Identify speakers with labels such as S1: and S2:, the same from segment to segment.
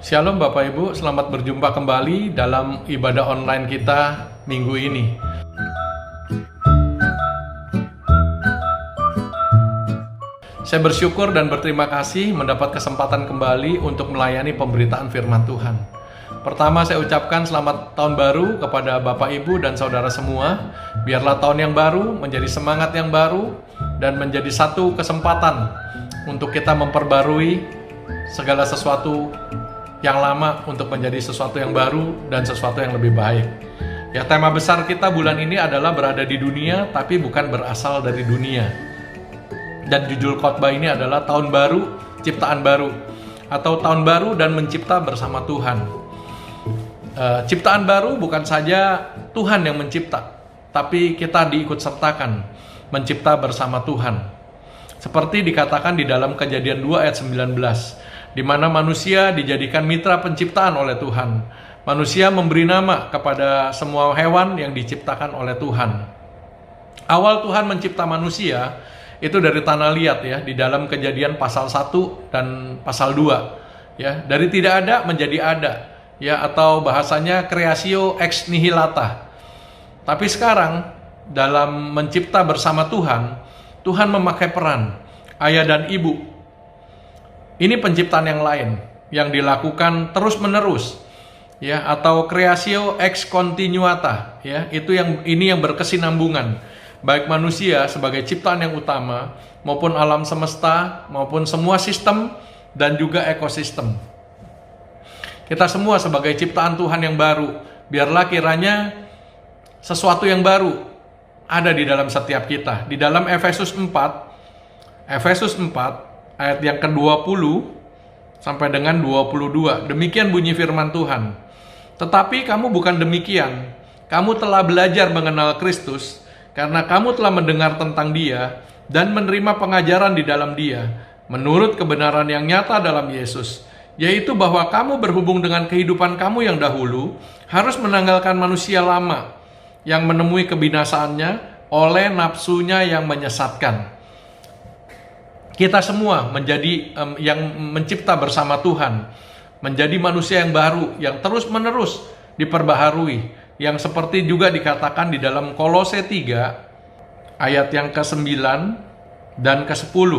S1: Shalom Bapak Ibu, selamat berjumpa kembali dalam ibadah online kita minggu ini. Saya bersyukur dan berterima kasih mendapat kesempatan kembali untuk melayani pemberitaan firman Tuhan. Pertama saya ucapkan selamat tahun baru kepada Bapak Ibu dan saudara semua. Biarlah tahun yang baru menjadi semangat yang baru dan menjadi satu kesempatan untuk kita memperbarui segala sesuatu yang lama untuk menjadi sesuatu yang baru dan sesuatu yang lebih baik. Ya, tema besar kita bulan ini adalah berada di dunia tapi bukan berasal dari dunia. Dan judul khotbah ini adalah tahun baru, ciptaan baru, atau tahun baru dan mencipta bersama Tuhan. Ciptaan baru bukan saja Tuhan yang mencipta, tapi kita diikut sertakan mencipta bersama Tuhan. Seperti dikatakan di dalam Kejadian 2 ayat 19, di mana manusia dijadikan mitra penciptaan oleh Tuhan. Manusia memberi nama kepada semua hewan yang diciptakan oleh Tuhan. Awal Tuhan mencipta manusia itu dari tanah liat ya, di dalam Kejadian pasal 1 dan pasal 2 ya, dari tidak ada menjadi ada ya, atau bahasanya creatio ex nihilata. Tapi sekarang dalam mencipta bersama Tuhan, Tuhan memakai peran ayah dan ibu. Ini penciptaan yang lain yang dilakukan terus-menerus ya, atau creatio ex continuata ya. Ini yang berkesinambungan, baik manusia sebagai ciptaan yang utama maupun alam semesta maupun semua sistem dan juga ekosistem. Kita semua sebagai ciptaan Tuhan yang baru, biarlah kiranya sesuatu yang baru ada di dalam setiap kita. Di dalam Efesus 4 ayat yang ke-20 sampai dengan 22. Demikian bunyi firman Tuhan. Tetapi kamu bukan demikian. Kamu telah belajar mengenal Kristus karena kamu telah mendengar tentang Dia dan menerima pengajaran di dalam Dia menurut kebenaran yang nyata dalam Yesus, yaitu bahwa kamu berhubung dengan kehidupan kamu yang dahulu harus menanggalkan manusia lama yang menemui kebinasaannya oleh nafsunya yang menyesatkan. Kita semua menjadi yang mencipta bersama Tuhan, menjadi manusia yang baru, yang terus-menerus diperbaharui, yang seperti juga dikatakan di dalam Kolose 3 ayat yang ke-9 dan ke-10.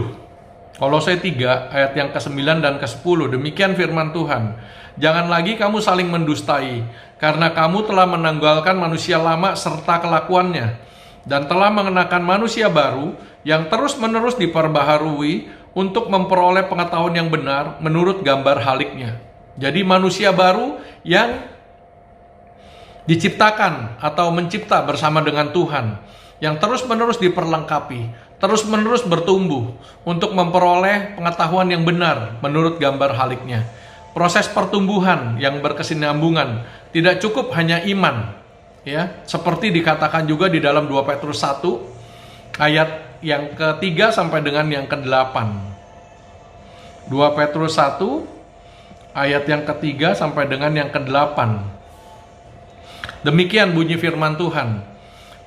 S1: Kolose 3 ayat yang ke-9 dan ke-10, demikian firman Tuhan. Jangan lagi kamu saling mendustai, karena kamu telah menanggalkan manusia lama serta kelakuannya, dan telah mengenakan manusia baru yang terus-menerus diperbaharui untuk memperoleh pengetahuan yang benar menurut gambar haliknya. Jadi manusia baru yang diciptakan atau mencipta bersama dengan Tuhan, yang terus-menerus diperlengkapi, terus-menerus bertumbuh untuk memperoleh pengetahuan yang benar menurut gambar haliknya. Proses pertumbuhan yang berkesinambungan, tidak cukup hanya iman ya, seperti dikatakan juga di dalam 2 Petrus 1 ayat yang ke-3 sampai dengan yang ke-8. 2 Petrus 1 ayat yang ke-3 sampai dengan yang ke-8. Demikian bunyi firman Tuhan.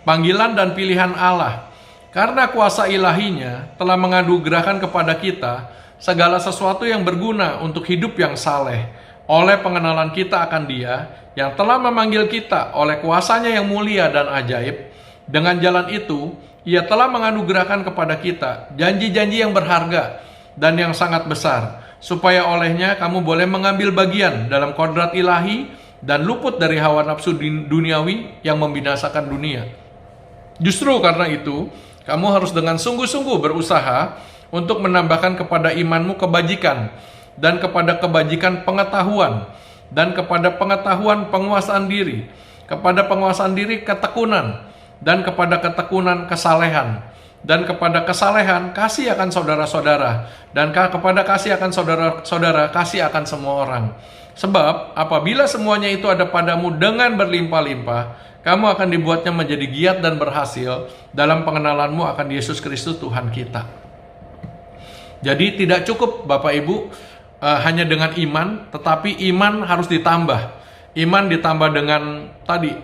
S1: Panggilan dan pilihan Allah, karena kuasa ilahinya telah menganugerahkan kepada kita segala sesuatu yang berguna untuk hidup yang saleh, oleh pengenalan kita akan Dia yang telah memanggil kita oleh kuasanya yang mulia dan ajaib. Dengan jalan itu Ia telah menganugerahkan kepada kita janji-janji yang berharga dan yang sangat besar, supaya olehnya kamu boleh mengambil bagian dalam kodrat ilahi dan luput dari hawa nafsu duniawi yang membinasakan dunia. Justru karena itu, kamu harus dengan sungguh-sungguh berusaha untuk menambahkan kepada imanmu kebajikan, dan kepada kebajikan pengetahuan, dan kepada pengetahuan penguasaan diri, kepada penguasaan diri ketekunan, dan kepada ketekunan kesalehan, dan kepada kesalehan kasih akan saudara-saudara, dan kepada kasih akan saudara-saudara kasih akan semua orang. Sebab apabila semuanya itu ada padamu dengan berlimpah-limpah, kamu akan dibuatnya menjadi giat dan berhasil dalam pengenalanmu akan Yesus Kristus Tuhan kita. Jadi tidak cukup Bapak Ibu hanya dengan iman, tetapi iman harus ditambah. Iman ditambah dengan tadi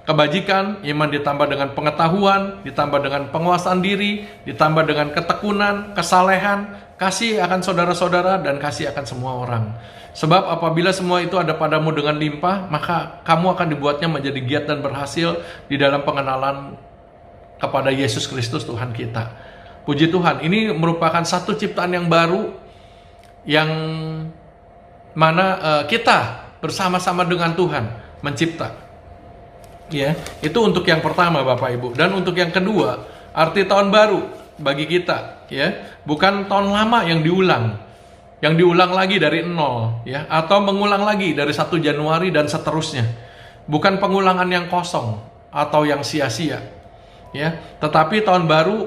S1: kebajikan, iman ditambah dengan pengetahuan, ditambah dengan penguasaan diri, ditambah dengan ketekunan, kesalehan, kasih akan saudara-saudara, dan kasih akan semua orang. Sebab apabila semua itu ada padamu dengan limpah, maka kamu akan dibuatnya menjadi giat dan berhasil di dalam pengenalan kepada Yesus Kristus Tuhan kita. Puji Tuhan, ini merupakan satu ciptaan yang baru, yang mana kita bersama-sama dengan Tuhan mencipta. Ya, itu untuk yang pertama Bapak Ibu. Dan untuk yang kedua, arti tahun baru bagi kita, ya, bukan tahun lama yang diulang lagi dari nol, ya, atau mengulang lagi dari 1 Januari dan seterusnya. Bukan pengulangan yang kosong atau yang sia-sia, ya. Tetapi tahun baru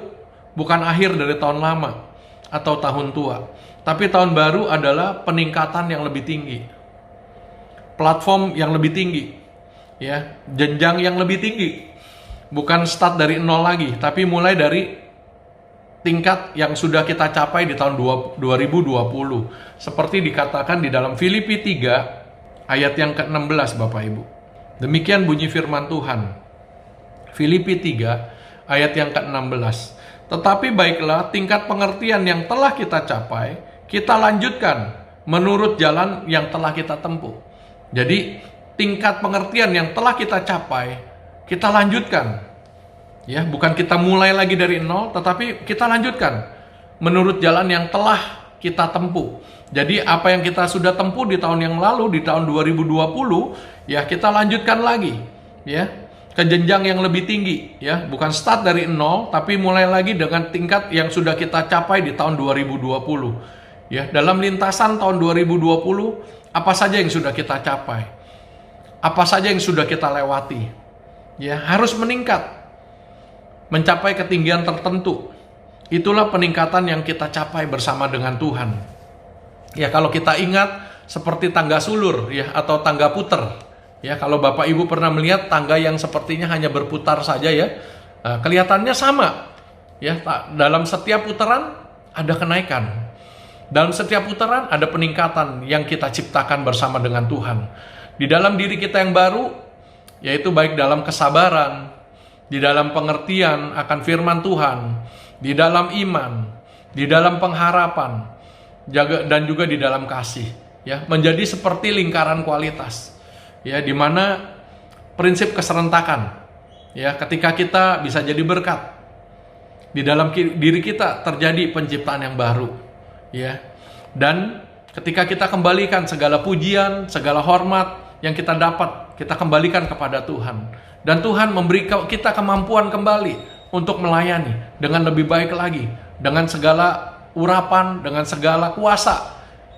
S1: bukan akhir dari tahun lama atau tahun tua. Tapi tahun baru adalah peningkatan yang lebih tinggi, platform yang lebih tinggi, ya, jenjang yang lebih tinggi. Bukan start dari nol lagi, tapi mulai dari tingkat yang sudah kita capai di tahun 2020. Seperti dikatakan di dalam Filipi 3 ayat yang ke-16 Bapak Ibu. Demikian bunyi firman Tuhan. Filipi 3 ayat yang ke-16. Tetapi baiklah, tingkat pengertian yang telah kita capai, kita lanjutkan menurut jalan yang telah kita tempuh. Jadi, tingkat pengertian yang telah kita capai, kita lanjutkan. Ya, bukan kita mulai lagi dari nol, tetapi kita lanjutkan menurut jalan yang telah kita tempuh. Jadi, apa yang kita sudah tempuh di tahun yang lalu, di tahun 2020, ya kita lanjutkan lagi, ya, ke jenjang yang lebih tinggi, ya, bukan start dari nol, tapi mulai lagi dengan tingkat yang sudah kita capai di tahun 2020. Ya, dalam lintasan tahun 2020, apa saja yang sudah kita capai? Apa saja yang sudah kita lewati? Ya, harus meningkat. Mencapai ketinggian tertentu. Itulah peningkatan yang kita capai bersama dengan Tuhan. Ya, kalau kita ingat seperti tangga sulur, ya, atau tangga puter. Ya, kalau Bapak Ibu pernah melihat tangga yang sepertinya hanya berputar saja, ya, kelihatannya sama. Ya, dalam setiap putaran ada kenaikan. Dalam setiap putaran ada peningkatan yang kita ciptakan bersama dengan Tuhan. Di dalam diri kita yang baru, yaitu baik dalam kesabaran, di dalam pengertian akan firman Tuhan, di dalam iman, di dalam pengharapan, dan juga di dalam kasih, ya, menjadi seperti lingkaran kualitas, ya, di mana prinsip keserentakan, ya, ketika kita bisa jadi berkat, di dalam diri kita terjadi penciptaan yang baru, ya, dan ketika kita kembalikan segala pujian, segala hormat yang kita dapat, kita kembalikan kepada Tuhan, dan Tuhan memberi kita kemampuan kembali untuk melayani dengan lebih baik lagi, dengan segala urapan, dengan segala kuasa,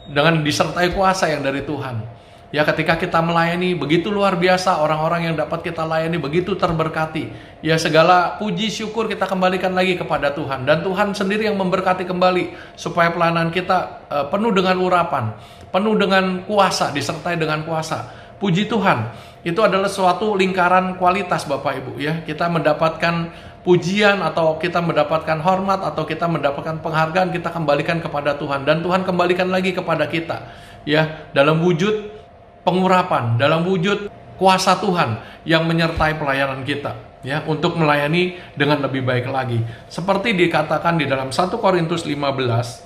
S1: dengan disertai kuasa yang dari Tuhan. Ya, ketika kita melayani begitu luar biasa, orang-orang yang dapat kita layani begitu terberkati. Ya, segala puji syukur kita kembalikan lagi kepada Tuhan, dan Tuhan sendiri yang memberkati kembali supaya pelayanan kita penuh dengan urapan, penuh dengan kuasa, disertai dengan kuasa. Puji Tuhan, itu adalah suatu lingkaran kualitas Bapak Ibu, ya. Kita mendapatkan pujian, atau kita mendapatkan hormat, atau kita mendapatkan penghargaan, kita kembalikan kepada Tuhan, dan Tuhan kembalikan lagi kepada kita, ya, dalam wujud pengurapan, dalam wujud kuasa Tuhan yang menyertai pelayanan kita, ya, untuk melayani dengan lebih baik lagi. Seperti dikatakan di dalam 1 Korintus 15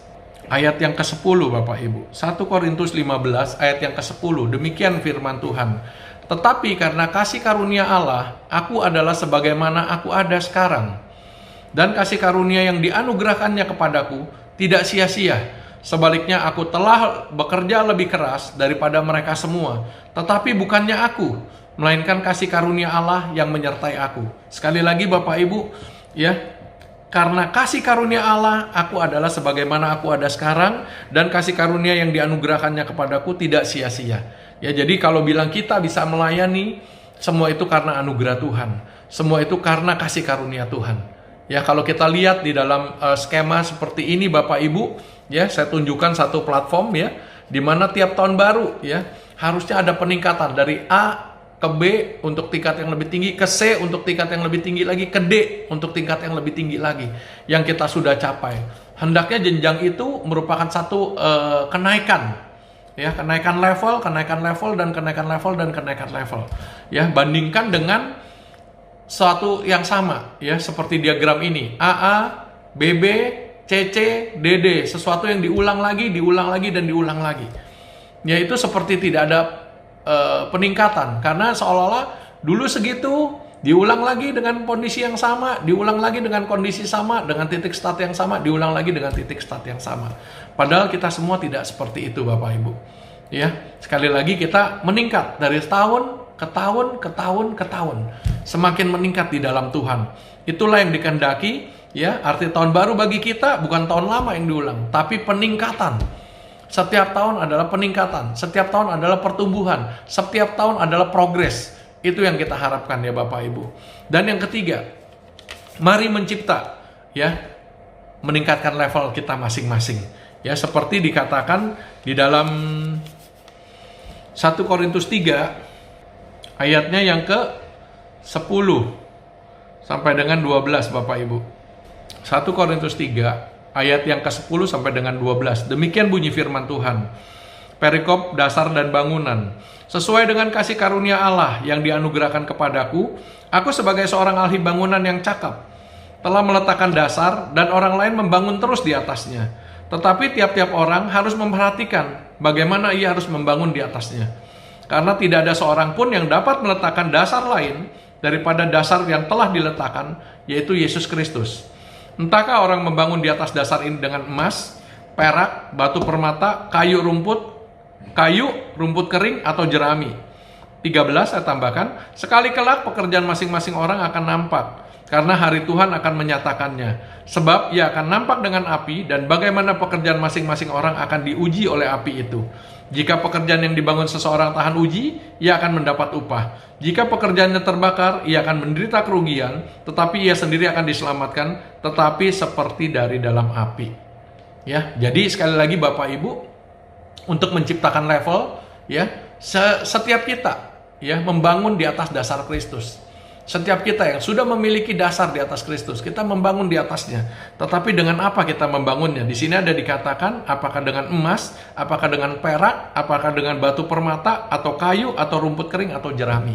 S1: ayat yang ke-10 Bapak Ibu. 1 Korintus 15 ayat yang ke-10. Demikian firman Tuhan. Tetapi karena kasih karunia Allah, aku adalah sebagaimana aku ada sekarang. Dan kasih karunia yang dianugerahkannya kepadaku tidak sia-sia. Sebaliknya aku telah bekerja lebih keras daripada mereka semua. Tetapi bukannya aku, melainkan kasih karunia Allah yang menyertai aku. Sekali lagi Bapak Ibu, ya, karena kasih karunia Allah, aku adalah sebagaimana aku ada sekarang, dan kasih karunia yang dianugerahkannya kepadaku tidak sia-sia. Ya, jadi kalau bilang kita bisa melayani, semua itu karena anugerah Tuhan. Semua itu karena kasih karunia Tuhan. Ya, kalau kita lihat di dalam skema seperti ini Bapak Ibu, ya, saya tunjukkan satu platform, ya, di mana tiap tahun baru, ya, harusnya ada peningkatan dari A ke B untuk tingkat yang lebih tinggi, ke C untuk tingkat yang lebih tinggi lagi, ke D untuk tingkat yang lebih tinggi lagi yang kita sudah capai. Hendaknya jenjang itu merupakan satu kenaikan, ya, kenaikan level, dan kenaikan level. Ya, bandingkan dengan suatu yang sama, ya, seperti diagram ini, AA, BB, CCDD, sesuatu yang diulang lagi, dan diulang lagi. Ya itu seperti tidak ada peningkatan, karena seolah-olah dulu segitu, diulang lagi dengan kondisi yang sama, diulang lagi dengan kondisi sama, dengan titik start yang sama, diulang lagi dengan titik start yang sama. Padahal kita semua tidak seperti itu, Bapak Ibu. Ya, sekali lagi kita meningkat dari tahun ke tahun, ke tahun, ke tahun. Semakin meningkat di dalam Tuhan. Itulah yang dikehendaki, ya. Arti tahun baru bagi kita bukan tahun lama yang diulang, tapi peningkatan. Setiap tahun adalah peningkatan, setiap tahun adalah pertumbuhan, setiap tahun adalah progres. Itu yang kita harapkan ya Bapak Ibu. Dan yang ketiga, mari mencipta, ya, meningkatkan level kita masing-masing. Ya, seperti dikatakan di dalam 1 Korintus 3 ayatnya yang ke-10 sampai dengan 12 Bapak Ibu. 1 Korintus 3 ayat yang ke-10 sampai dengan 12. Demikian bunyi firman Tuhan. Perikop dasar dan bangunan. Sesuai dengan kasih karunia Allah yang dianugerahkan kepadaku, aku sebagai seorang ahli bangunan yang cakap, telah meletakkan dasar dan orang lain membangun terus di atasnya. Tetapi tiap-tiap orang harus memperhatikan bagaimana ia harus membangun di atasnya. Karena tidak ada seorang pun yang dapat meletakkan dasar lain daripada dasar yang telah diletakkan, yaitu Yesus Kristus. Entahkah orang membangun di atas dasar ini dengan emas, perak, batu permata, kayu, rumput kering, atau jerami. 13 saya tambahkan, sekali kelak pekerjaan masing-masing orang akan nampak, karena hari Tuhan akan menyatakannya. Sebab ia akan nampak dengan api, dan bagaimana pekerjaan masing-masing orang akan diuji oleh api itu. Jika pekerjaan yang dibangun seseorang tahan uji, ia akan mendapat upah. Jika pekerjaannya terbakar, ia akan menderita kerugian, tetapi ia sendiri akan diselamatkan, tetapi seperti dari dalam api. Ya, jadi sekali lagi Bapak Ibu, untuk menciptakan level, ya, setiap kita, ya, membangun di atas dasar Kristus. Setiap kita yang sudah memiliki dasar di atas Kristus, kita membangun di atasnya. Tetapi dengan apa kita membangunnya? Di sini ada dikatakan, apakah dengan emas, apakah dengan perak, apakah dengan batu permata, atau kayu, atau rumput kering, atau jerami.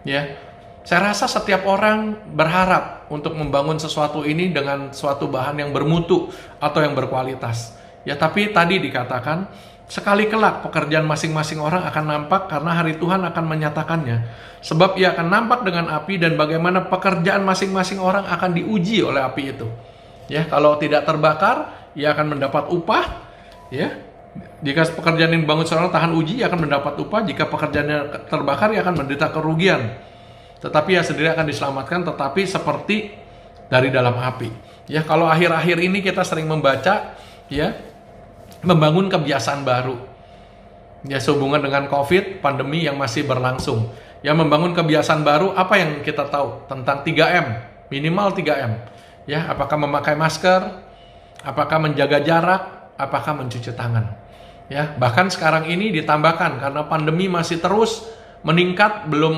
S1: Ya, saya rasa setiap orang berharap untuk membangun sesuatu ini dengan suatu bahan yang bermutu atau yang berkualitas. Ya, tapi tadi dikatakan, sekali kelak pekerjaan masing-masing orang akan nampak, karena hari Tuhan akan menyatakannya. Sebab ia akan nampak dengan api, dan bagaimana pekerjaan masing-masing orang akan diuji oleh api itu. Ya, kalau tidak terbakar, ia akan mendapat upah. Ya, jika pekerjaan yang dibangun seorang tahan uji, ia akan mendapat upah. Jika pekerjaannya terbakar, ia akan menderita kerugian. Tetapi ia sendiri akan diselamatkan, tetapi seperti dari dalam api. Ya, kalau akhir-akhir ini kita sering membaca, ya, membangun kebiasaan baru. Ya, sehubungan dengan COVID, pandemi yang masih berlangsung. Ya, membangun kebiasaan baru, apa yang kita tahu tentang 3M, minimal 3M. Ya, apakah memakai masker, apakah menjaga jarak, apakah mencuci tangan. Ya, bahkan sekarang ini ditambahkan karena pandemi masih terus meningkat, belum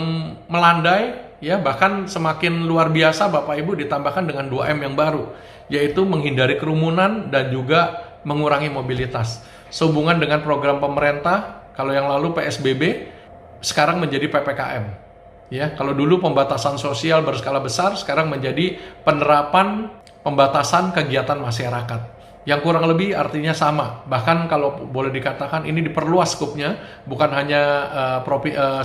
S1: melandai, ya, bahkan semakin luar biasa Bapak Ibu, ditambahkan dengan 2M yang baru, yaitu menghindari kerumunan dan juga mengurangi mobilitas. Sehubungan dengan program pemerintah, kalau yang lalu PSBB, sekarang menjadi PPKM. Ya, kalau dulu pembatasan sosial berskala besar, sekarang menjadi penerapan pembatasan kegiatan masyarakat. Yang kurang lebih artinya sama. Bahkan kalau boleh dikatakan ini diperluas skupnya, bukan hanya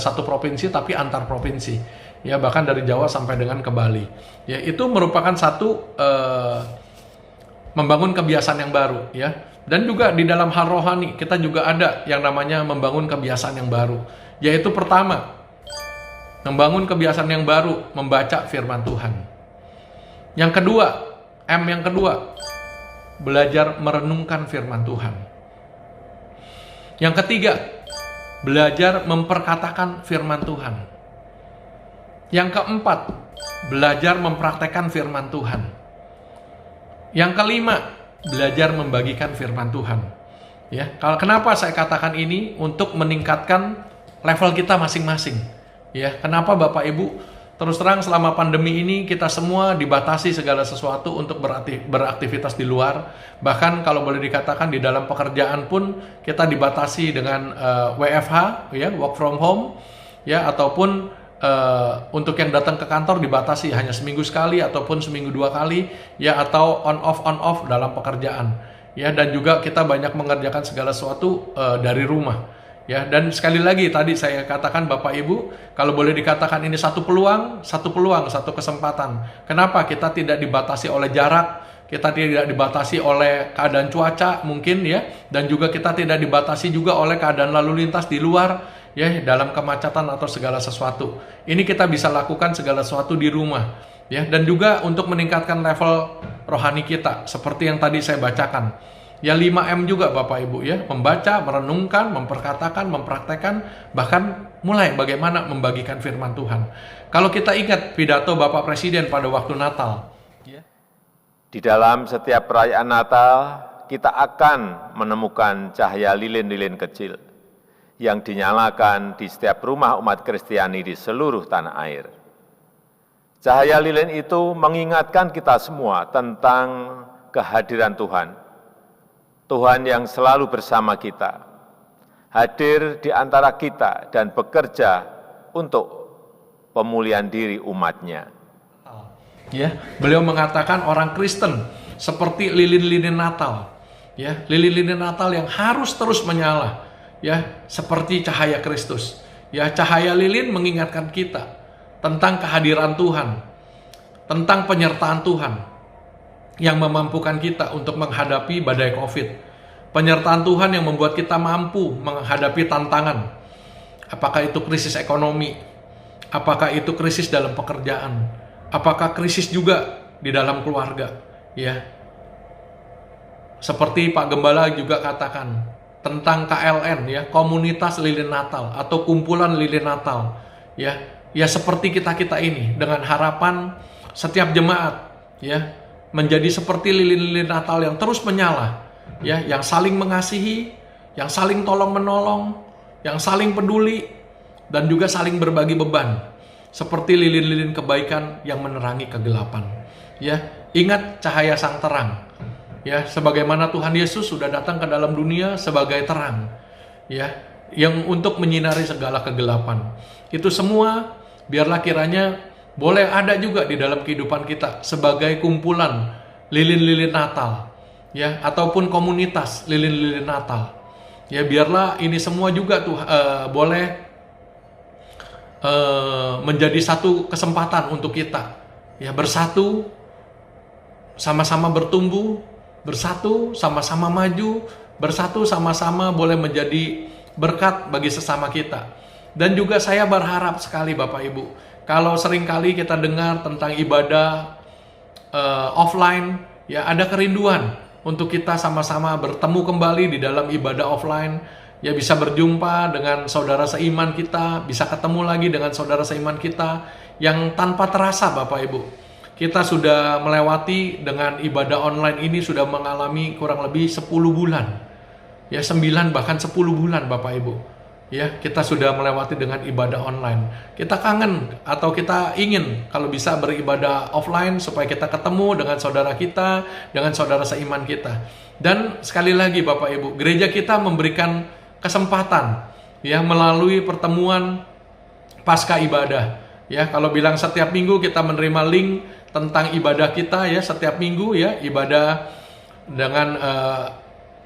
S1: satu provinsi, tapi antar provinsi. Ya, bahkan dari Jawa sampai dengan ke Bali. Ya, itu merupakan satu membangun kebiasaan yang baru, ya. Dan juga di dalam hal rohani kita juga ada yang namanya membangun kebiasaan yang baru, yaitu pertama, membangun kebiasaan yang baru, membaca firman Tuhan. Yang kedua, yang kedua, belajar merenungkan firman Tuhan. Yang ketiga, belajar memperkatakan firman Tuhan. Yang keempat, belajar mempraktekkan firman Tuhan. Yang kelima, belajar membagikan firman Tuhan. Ya, kenapa saya katakan ini? Untuk meningkatkan level kita masing-masing. Ya, kenapa Bapak Ibu? Terus terang selama pandemi ini kita semua dibatasi segala sesuatu untuk beraktivitas di luar. Bahkan kalau boleh dikatakan di dalam pekerjaan pun kita dibatasi dengan WFH, ya, work from home, ya, ataupun untuk yang datang ke kantor dibatasi hanya seminggu sekali ataupun seminggu 2 kali, ya, atau on off dalam pekerjaan, ya. Dan juga kita banyak mengerjakan segala sesuatu dari rumah, ya. Dan sekali lagi tadi saya katakan Bapak Ibu, kalau boleh dikatakan ini satu peluang, satu kesempatan. Kenapa kita tidak dibatasi oleh jarak, kita tidak dibatasi oleh keadaan cuaca mungkin, ya, dan juga kita tidak dibatasi juga oleh keadaan lalu lintas di luar, ya, dalam kemacetan atau segala sesuatu. Ini kita bisa lakukan segala sesuatu di rumah, ya. Dan juga untuk meningkatkan level rohani kita seperti yang tadi saya bacakan, ya, 5M juga Bapak Ibu, ya, membaca, merenungkan, memperkatakan, mempraktekkan, bahkan mulai bagaimana membagikan firman Tuhan. Kalau kita ingat pidato Bapak Presiden pada waktu Natal, ya,
S2: Di dalam setiap perayaan Natal, kita akan menemukan cahaya lilin-lilin kecil yang dinyalakan di setiap rumah umat Kristiani di seluruh tanah air. Cahaya lilin itu mengingatkan kita semua tentang kehadiran Tuhan. Tuhan yang selalu bersama kita, hadir di antara kita dan bekerja untuk pemulihan diri umat-Nya.
S1: Ya, beliau mengatakan orang Kristen seperti lilin-lilin Natal, ya, lilin-lilin Natal yang harus terus menyala, ya, seperti cahaya Kristus. Ya, cahaya lilin mengingatkan kita tentang kehadiran Tuhan, tentang penyertaan Tuhan yang memampukan kita untuk menghadapi badai COVID. Penyertaan Tuhan yang membuat kita mampu menghadapi tantangan. Apakah itu krisis ekonomi? Apakah itu krisis dalam pekerjaan? Apakah krisis juga di dalam keluarga? Ya, seperti Pak Gembala juga katakan tentang KLN, ya, komunitas lilin Natal atau kumpulan lilin Natal, ya, ya, seperti kita ini dengan harapan setiap jemaat, ya, menjadi seperti lilin-lilin Natal yang terus menyala, ya, yang saling mengasihi, yang saling tolong menolong, yang saling peduli, dan juga saling berbagi beban. Seperti lilin-lilin kebaikan yang menerangi kegelapan. Ya, ingat cahaya sang terang. Ya, sebagaimana Tuhan Yesus sudah datang ke dalam dunia sebagai terang. Ya, yang untuk menyinari segala kegelapan. Itu semua biarlah kiranya boleh ada juga di dalam kehidupan kita sebagai kumpulan lilin-lilin Natal. Ya, ataupun komunitas lilin-lilin Natal. Ya, biarlah ini semua juga boleh menjadi satu kesempatan untuk kita, ya, bersatu, sama-sama bertumbuh, bersatu, sama-sama maju, bersatu, sama-sama boleh menjadi berkat bagi sesama kita. Dan juga saya berharap sekali Bapak Ibu, kalau seringkali kita dengar tentang ibadah offline, ya, ada kerinduan untuk kita sama-sama bertemu kembali di dalam ibadah offline. Ya, bisa berjumpa dengan saudara seiman kita, bisa ketemu lagi dengan saudara seiman kita yang tanpa terasa Bapak Ibu. Kita sudah melewati dengan ibadah online ini sudah mengalami kurang lebih 10 bulan. Ya, 9 bahkan 10 bulan Bapak Ibu. Ya, kita sudah melewati dengan ibadah online. Kita kangen atau kita ingin kalau bisa beribadah offline supaya kita ketemu dengan saudara kita, dengan saudara seiman kita. Dan sekali lagi Bapak Ibu, gereja kita memberikan kesempatan, ya, melalui pertemuan pasca ibadah, ya. Kalau bilang setiap minggu kita menerima link tentang ibadah kita, ya, setiap minggu, ya, ibadah dengan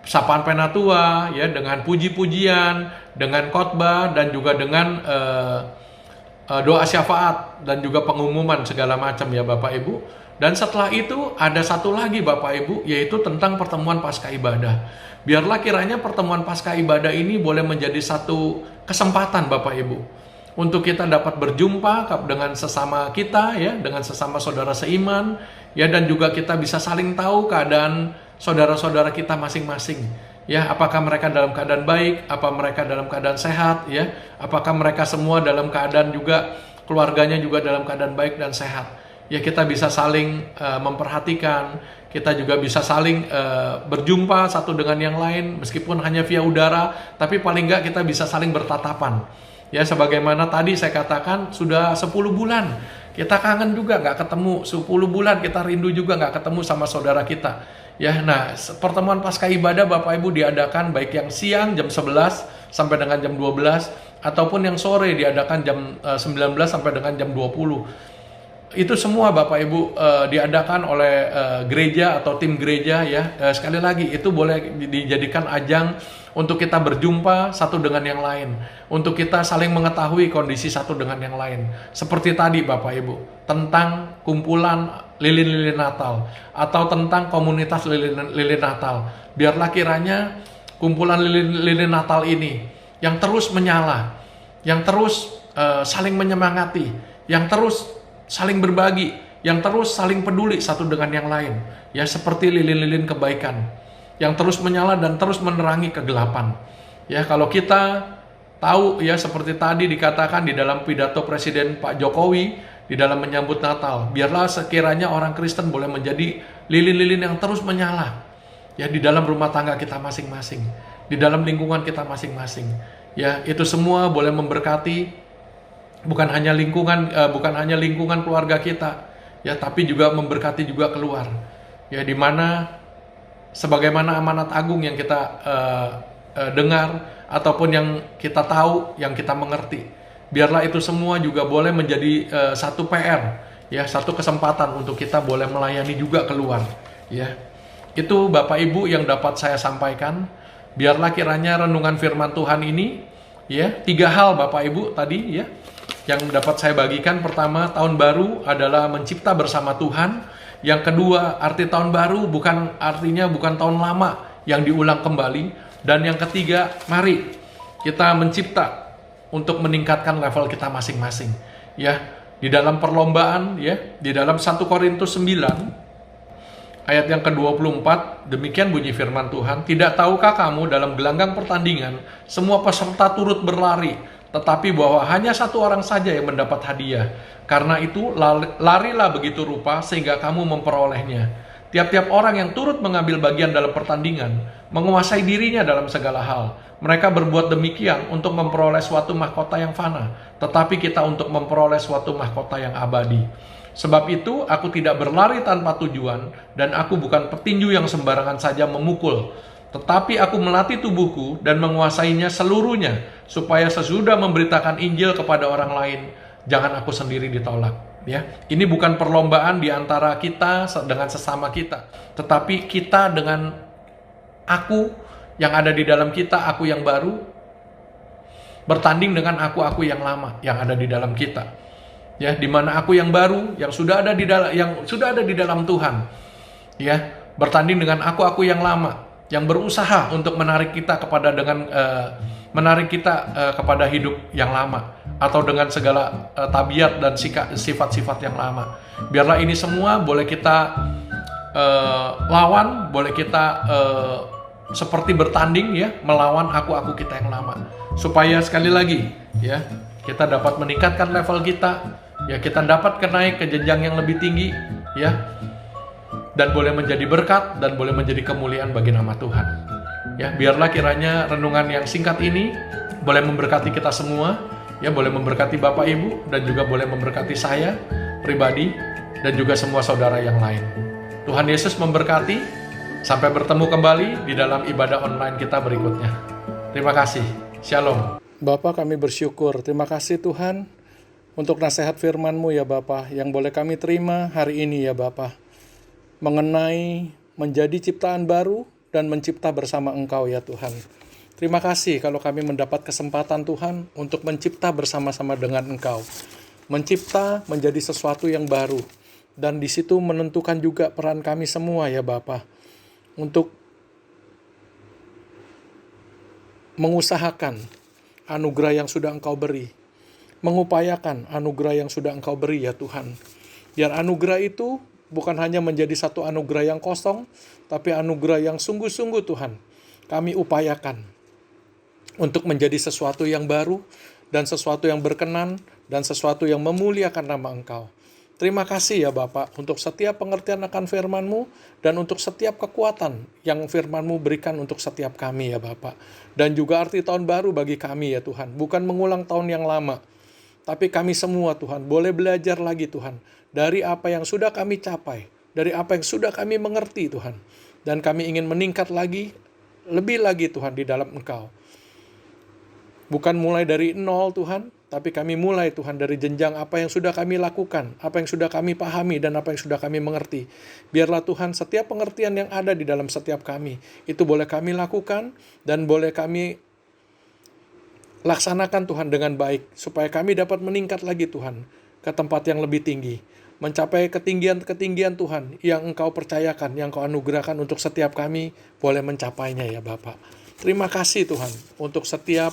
S1: sapaan penatua, ya, dengan puji-pujian, dengan khotbah, dan juga dengan doa syafaat dan juga pengumuman segala macam, ya Bapak Ibu. Dan setelah itu ada satu lagi Bapak Ibu, yaitu tentang pertemuan pasca ibadah. Biarlah kiranya pertemuan pasca ibadah ini boleh menjadi satu kesempatan Bapak Ibu untuk kita dapat berjumpa dengan sesama kita, ya, dengan sesama saudara seiman, ya, dan juga kita bisa saling tahu keadaan saudara-saudara kita masing-masing. Ya, apakah mereka dalam keadaan baik, apa mereka dalam keadaan sehat, ya, apakah mereka semua dalam keadaan juga keluarganya juga dalam keadaan baik dan sehat. Ya, kita bisa saling memperhatikan, kita juga bisa saling berjumpa satu dengan yang lain, meskipun hanya via udara, tapi paling enggak kita bisa saling bertatapan. Ya, sebagaimana tadi saya katakan, sudah 10 bulan, kita kangen juga nggak ketemu, 10 bulan kita rindu juga nggak ketemu sama saudara kita. Ya, nah pertemuan pasca ibadah Bapak Ibu diadakan baik yang siang jam 11 sampai dengan jam 12 ataupun yang sore diadakan jam 19 sampai dengan jam 20. Itu semua Bapak Ibu diadakan oleh gereja atau tim gereja ya. Sekali lagi itu boleh dijadikan ajang untuk kita berjumpa satu dengan yang lain, untuk kita saling mengetahui kondisi satu dengan yang lain. Seperti tadi Bapak Ibu, tentang kumpulan lilin-lilin Natal atau tentang komunitas lilin Natal. Biarlah kiranya kumpulan lilin Natal ini yang terus menyala, yang terus saling menyemangati, yang terus saling berbagi, yang terus saling peduli satu dengan yang lain. Ya, seperti lilin-lilin kebaikan yang terus menyala dan terus menerangi kegelapan. Ya, kalau kita tahu ya seperti tadi dikatakan di dalam pidato Presiden Pak Jokowi di dalam menyambut Natal, biarlah sekiranya orang Kristen boleh menjadi lilin-lilin yang terus menyala ya di dalam rumah tangga kita masing-masing, di dalam lingkungan kita masing-masing. Ya, itu semua boleh memberkati bukan hanya lingkungan keluarga kita ya, tapi juga memberkati juga keluar. Ya, di mana sebagaimana amanat agung yang kita dengar ataupun yang kita tahu, yang kita mengerti. Biarlah itu semua juga boleh menjadi satu PR, ya, satu kesempatan untuk kita boleh melayani juga keluar, ya. Itu Bapak Ibu yang dapat saya sampaikan. Biarlah kiranya renungan firman Tuhan ini, ya, 3 hal Bapak Ibu tadi, ya, yang dapat saya bagikan. Pertama, tahun baru adalah mencipta bersama Tuhan. Yang kedua, arti tahun baru bukan tahun lama yang diulang kembali. Dan yang ketiga, mari kita mencipta untuk meningkatkan level kita masing-masing. Ya, di dalam perlombaan, ya, di dalam 1 Korintus 9 ayat yang ke-24, demikian bunyi firman Tuhan, "Tidak tahukah kamu dalam gelanggang pertandingan semua peserta turut berlari, tetapi bahwa hanya satu orang saja yang mendapat hadiah. Karena itu larilah begitu rupa sehingga kamu memperolehnya. Tiap-tiap orang yang turut mengambil bagian dalam pertandingan menguasai dirinya dalam segala hal. Mereka berbuat demikian untuk memperoleh suatu mahkota yang fana, tetapi kita untuk memperoleh suatu mahkota yang abadi. Sebab itu aku tidak berlari tanpa tujuan, dan aku bukan petinju yang sembarangan saja memukul, tetapi aku melatih tubuhku dan menguasainya seluruhnya, supaya sesudah memberitakan Injil kepada orang lain, jangan aku sendiri ditolak." Ya, ini bukan perlombaan di antara kita dengan sesama kita, tetapi kita dengan aku yang ada di dalam kita, aku yang baru, bertanding dengan aku yang lama yang ada di dalam kita. Ya, di mana aku yang baru yang sudah ada di dalam Tuhan, ya, bertanding dengan aku yang lama yang berusaha untuk menarik kita kepada kepada hidup yang lama, atau dengan segala tabiat dan sifat-sifat yang lama. Biarlah ini semua boleh kita lawan, boleh kita seperti bertanding, ya, melawan aku kita yang lama, supaya sekali lagi, ya, kita dapat meningkatkan level kita, ya, kita dapat naik ke jenjang yang lebih tinggi, ya, dan boleh menjadi berkat dan boleh menjadi kemuliaan bagi nama Tuhan. Ya, biarlah kiranya renungan yang singkat ini boleh memberkati kita semua, ya, boleh memberkati Bapak Ibu dan juga boleh memberkati saya pribadi dan juga semua saudara yang lain. Tuhan Yesus memberkati. Sampai bertemu kembali di dalam ibadah online kita berikutnya. Terima kasih. Shalom. Bapak, kami bersyukur. Terima kasih Tuhan untuk nasihat firman-Mu ya Bapak, yang boleh kami terima hari ini ya Bapak, mengenai menjadi ciptaan baru dan mencipta bersama Engkau ya Tuhan. Terima kasih kalau kami mendapat kesempatan Tuhan untuk mencipta bersama-sama dengan Engkau. Mencipta menjadi sesuatu yang baru. Dan di situ menentukan juga peran kami semua ya Bapak, untuk mengusahakan anugerah yang sudah Engkau beri. Mengupayakan anugerah yang sudah Engkau beri ya Tuhan. Biar anugerah itu bukan hanya menjadi satu anugerah yang kosong, tapi anugerah yang sungguh-sungguh Tuhan kami upayakan untuk menjadi sesuatu yang baru dan sesuatu yang berkenan dan sesuatu yang memuliakan nama Engkau. Terima kasih ya Bapak untuk setiap pengertian akan firman-Mu dan untuk setiap kekuatan yang firman-Mu berikan untuk setiap kami ya Bapak. Dan juga arti tahun baru bagi kami ya Tuhan, bukan mengulang tahun yang lama, tapi kami semua Tuhan boleh belajar lagi Tuhan dari apa yang sudah kami capai, dari apa yang sudah kami mengerti Tuhan. Dan kami ingin meningkat lagi, lebih lagi Tuhan di dalam Engkau. Bukan mulai dari nol Tuhan, tapi kami mulai Tuhan dari jenjang apa yang sudah kami lakukan, apa yang sudah kami pahami, dan apa yang sudah kami mengerti. Biarlah Tuhan setiap pengertian yang ada di dalam setiap kami, itu boleh kami lakukan dan boleh kami laksanakan Tuhan dengan baik, supaya kami dapat meningkat lagi Tuhan ke tempat yang lebih tinggi. Mencapai ketinggian-ketinggian Tuhan yang Engkau percayakan, yang Engkau anugerahkan untuk setiap kami boleh mencapainya ya Bapak. Terima kasih Tuhan untuk setiap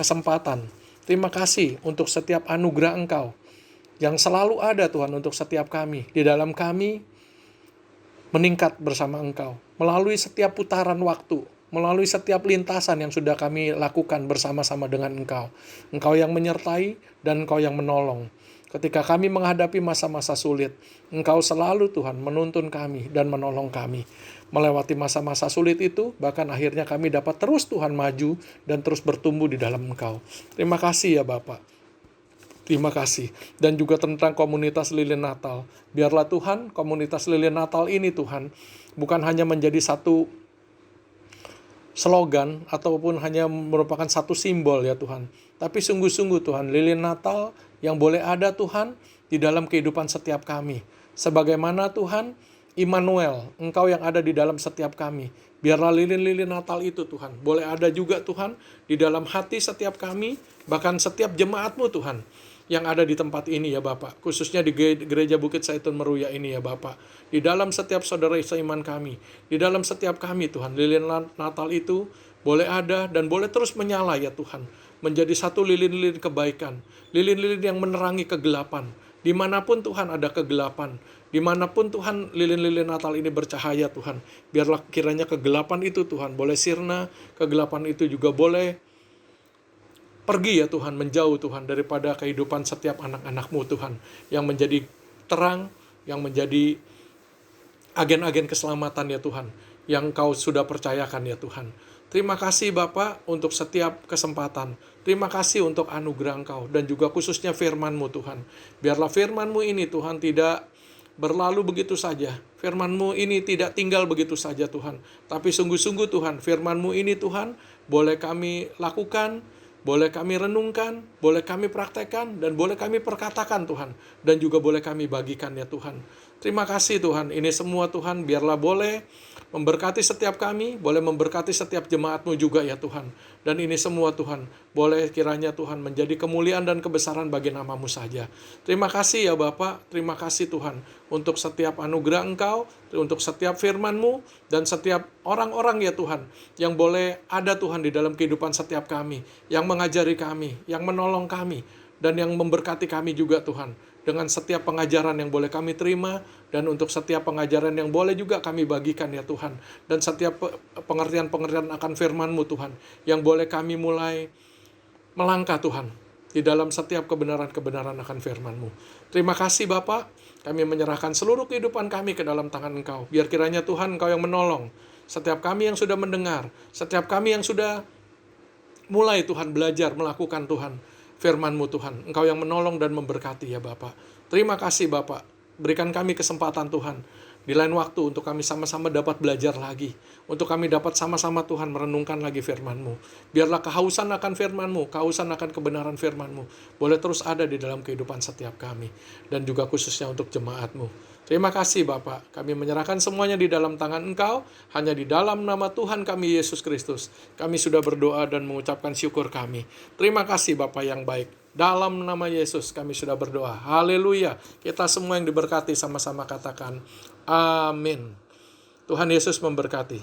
S1: kesempatan. Terima kasih untuk setiap anugerah Engkau yang selalu ada Tuhan untuk setiap kami. Di dalam kami meningkat bersama Engkau. Melalui setiap putaran waktu, melalui setiap lintasan yang sudah kami lakukan bersama-sama dengan Engkau. Engkau yang menyertai dan Engkau yang menolong. Ketika kami menghadapi masa-masa sulit, Engkau selalu Tuhan menuntun kami dan menolong kami. Melewati masa-masa sulit itu, bahkan akhirnya kami dapat terus Tuhan maju dan terus bertumbuh di dalam Engkau. Terima kasih ya Bapak. Terima kasih. Dan juga tentang komunitas Lilin Natal. Biarlah Tuhan, komunitas Lilin Natal ini Tuhan, bukan hanya menjadi satu slogan ataupun hanya merupakan satu simbol ya Tuhan. Tapi sungguh-sungguh Tuhan, Lilin Natal yang boleh ada Tuhan di dalam kehidupan setiap kami. Sebagaimana Tuhan, Immanuel, Engkau yang ada di dalam setiap kami. Biarlah lilin-lilin Natal itu Tuhan, boleh ada juga Tuhan di dalam hati setiap kami, bahkan setiap jemaat-Mu Tuhan, yang ada di tempat ini ya Bapak. Khususnya di gereja Bukit Zaitun Meruya ini ya Bapak. Di dalam setiap saudara seiman kami, di dalam setiap kami Tuhan, lilin Natal itu boleh ada dan boleh terus menyala ya Tuhan. Menjadi satu lilin-lilin kebaikan, lilin-lilin yang menerangi kegelapan. Dimanapun Tuhan ada kegelapan, dimanapun Tuhan lilin-lilin Natal ini bercahaya Tuhan, biarlah kiranya kegelapan itu Tuhan boleh sirna, kegelapan itu juga boleh pergi ya Tuhan, menjauh Tuhan daripada kehidupan setiap anak-anak-Mu Tuhan, yang menjadi terang, yang menjadi agen-agen keselamatan ya Tuhan, yang Kau sudah percayakan ya Tuhan. Terima kasih Bapak untuk setiap kesempatan. Terima kasih untuk anugerah Engkau dan juga khususnya firman-Mu Tuhan. Biarlah firman-Mu ini Tuhan tidak berlalu begitu saja. Firman-Mu ini tidak tinggal begitu saja Tuhan. Tapi sungguh-sungguh Tuhan, firman-Mu ini Tuhan boleh kami lakukan, boleh kami renungkan, boleh kami praktekkan, dan boleh kami perkatakan Tuhan. Dan juga boleh kami bagikan ya Tuhan. Terima kasih Tuhan, ini semua Tuhan biarlah boleh memberkati setiap kami, boleh memberkati setiap jemaat-Mu juga ya Tuhan. Dan ini semua Tuhan, boleh kiranya Tuhan menjadi kemuliaan dan kebesaran bagi nama-Mu saja. Terima kasih ya Bapak, terima kasih Tuhan untuk setiap anugerah Engkau, untuk setiap firman-Mu, dan setiap orang-orang ya Tuhan, yang boleh ada Tuhan di dalam kehidupan setiap kami, yang mengajari kami, yang menolong kami, dan yang memberkati kami juga Tuhan. Dengan setiap pengajaran yang boleh kami terima, dan untuk setiap pengajaran yang boleh juga kami bagikan ya Tuhan. Dan setiap pengertian-pengertian akan firman-Mu Tuhan, yang boleh kami mulai melangkah Tuhan, di dalam setiap kebenaran-kebenaran akan firman-Mu. Terima kasih Bapak, kami menyerahkan seluruh kehidupan kami ke dalam tangan Engkau. Biar kiranya Tuhan Engkau yang menolong setiap kami yang sudah mendengar, setiap kami yang sudah mulai Tuhan belajar melakukan Tuhan firman-Mu Tuhan. Engkau yang menolong dan memberkati ya Bapak. Terima kasih Bapak. Berikan kami kesempatan Tuhan di lain waktu untuk kami sama-sama dapat belajar lagi. Untuk kami dapat sama-sama Tuhan merenungkan lagi firman-Mu. Biarlah kehausan akan firman-Mu, kehausan akan kebenaran firman-Mu boleh terus ada di dalam kehidupan setiap kami. Dan juga khususnya untuk jemaat-Mu. Terima kasih Bapak. Kami menyerahkan semuanya di dalam tangan Engkau. Hanya di dalam nama Tuhan kami Yesus Kristus. Kami sudah berdoa dan mengucapkan syukur kami. Terima kasih Bapak yang baik. Dalam nama Yesus kami sudah berdoa. Haleluya. Kita semua yang diberkati sama-sama katakan amin. Tuhan Yesus memberkati.